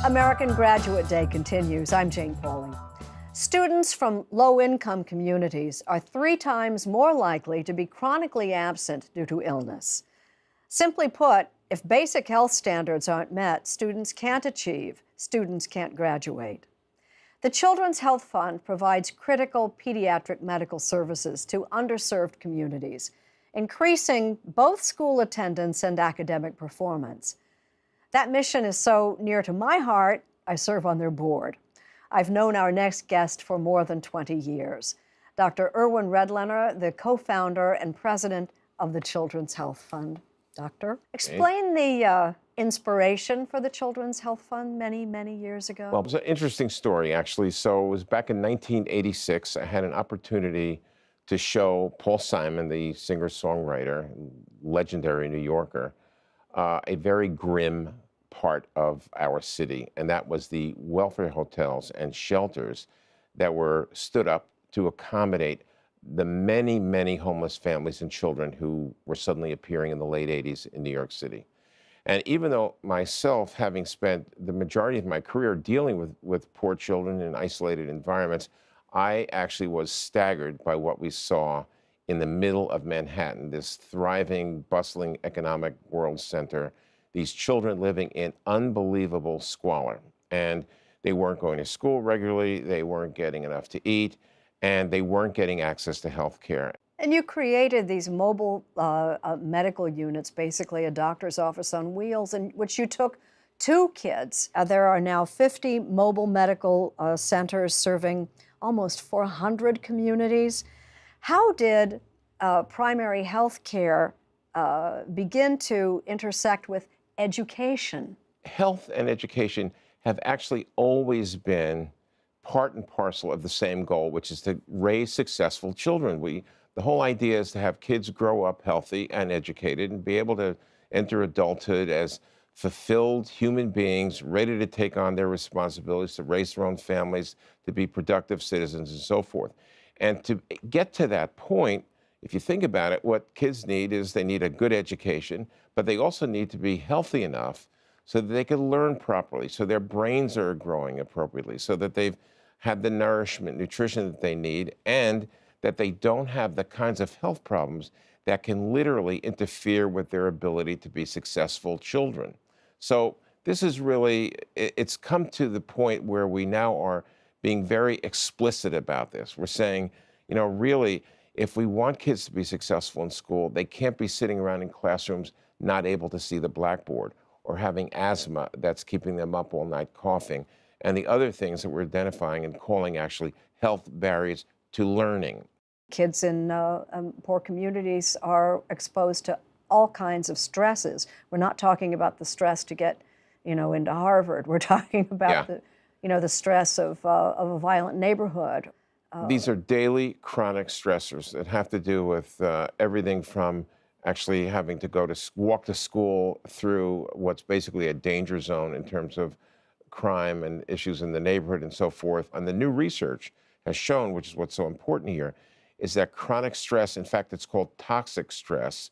American Graduate Day continues. I'm Jane Pauling. Students from low-income communities are 3 times more likely to be chronically absent due to illness. Simply put, if basic health standards aren't met, students can't achieve, students can't graduate. The Children's Health Fund provides critical pediatric medical services to underserved communities, increasing both school attendance and academic performance. That mission is so near to my heart, I serve on their board. I've known our next guest for more than 20 years. Dr. Erwin Redlener, the co-founder and president of the Children's Health Fund. Doctor, explain the inspiration for the Children's Health Fund many, many years ago. Well, it was an interesting story, actually. So it was back in 1986. I had an opportunity to show Paul Simon, the singer-songwriter, legendary New Yorker, a very grim part of our city, and that was the welfare hotels and shelters that were stood up to accommodate the many, many homeless families and children who were suddenly appearing in the late 80s in New York City. And even though myself, having spent the majority of my career dealing with poor children in isolated environments, I actually was staggered by what we saw in the middle of Manhattan, this thriving, bustling economic world center, these children living in unbelievable squalor. And they weren't going to school regularly, they weren't getting enough to eat, and they weren't getting access to health care. And you created these mobile medical units, basically a doctor's office on wheels, in which you took 2 kids. There are now 50 mobile medical centers serving almost 400 communities. How did primary health care begin to intersect with education? Health and education have actually always been part and parcel of the same goal, which is to raise successful children. The whole idea is to have kids grow up healthy and educated and be able to enter adulthood as fulfilled human beings, ready to take on their responsibilities, to raise their own families, to be productive citizens, and so forth. And to get to that point, if you think about it, what kids need is they need a good education, but they also need to be healthy enough so that they can learn properly, so their brains are growing appropriately, so that they've had the nourishment, nutrition that they need, and that they don't have the kinds of health problems that can literally interfere with their ability to be successful children. So this is really, it's come to the point where we now are being very explicit about this. We're saying, you know, really, if we want kids to be successful in school, they can't be sitting around in classrooms not able to see the blackboard, or having asthma that's keeping them up all night coughing, and the other things that we're identifying and calling actually health barriers to learning. Kids in poor communities are exposed to all kinds of stresses. We're not talking about the stress to get, into Harvard. We're talking about the stress of a violent neighborhood. These are daily chronic stressors that have to do with everything from actually having to walk to school through what's basically a danger zone in terms of crime and issues in the neighborhood and so forth. And the new research has shown, which is what's so important here, is that chronic stress, in fact, it's called toxic stress,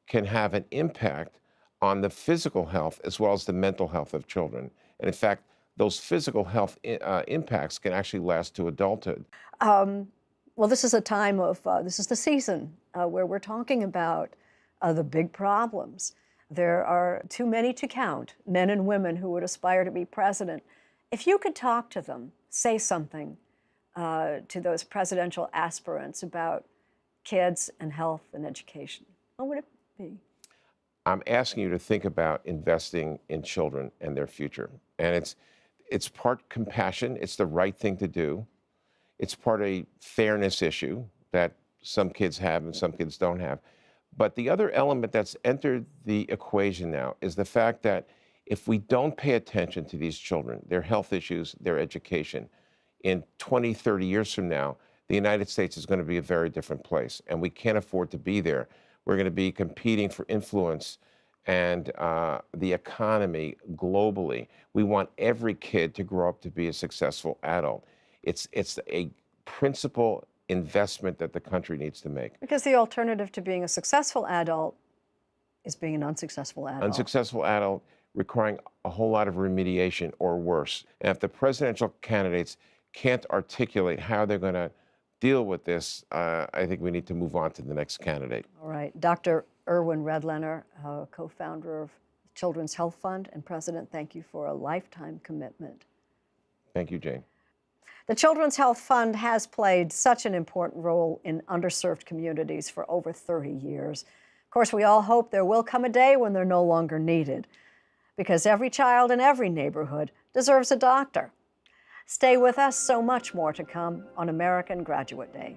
can have an impact on the physical health as well as the mental health of children. And in fact, those physical health impacts can actually last to adulthood. Well, this is a time of, this is the season where we're talking about the big problems. There are too many to count, men and women who would aspire to be president. If you could talk to them, say something to those presidential aspirants about kids and health and education, what would it be? I'm asking you to think about investing in children and their future. And it's part compassion, it's the right thing to do. It's part a fairness issue that some kids have and some kids don't have. But the other element that's entered the equation now is the fact that if we don't pay attention to these children, their health issues, their education, in 20, 30 years from now, the United States is going to be a very different place, and we can't afford to be there. We're going to be competing for influence and the economy globally. We want every kid to grow up to be a successful adult. It's a principal investment that the country needs to make. Because the alternative to being a successful adult is being an unsuccessful adult. Unsuccessful adult, requiring a whole lot of remediation or worse. And if the presidential candidates can't articulate how they're going to deal with this, I think we need to move on to the next candidate. All right. Dr. Irwin Redlener, co-founder of Children's Health Fund and president, thank you for a lifetime commitment. Thank you, Jane. The Children's Health Fund has played such an important role in underserved communities for over 30 years. Of course, we all hope there will come a day when they're no longer needed, because every child in every neighborhood deserves a doctor. Stay with us, so much more to come on American Graduate Day.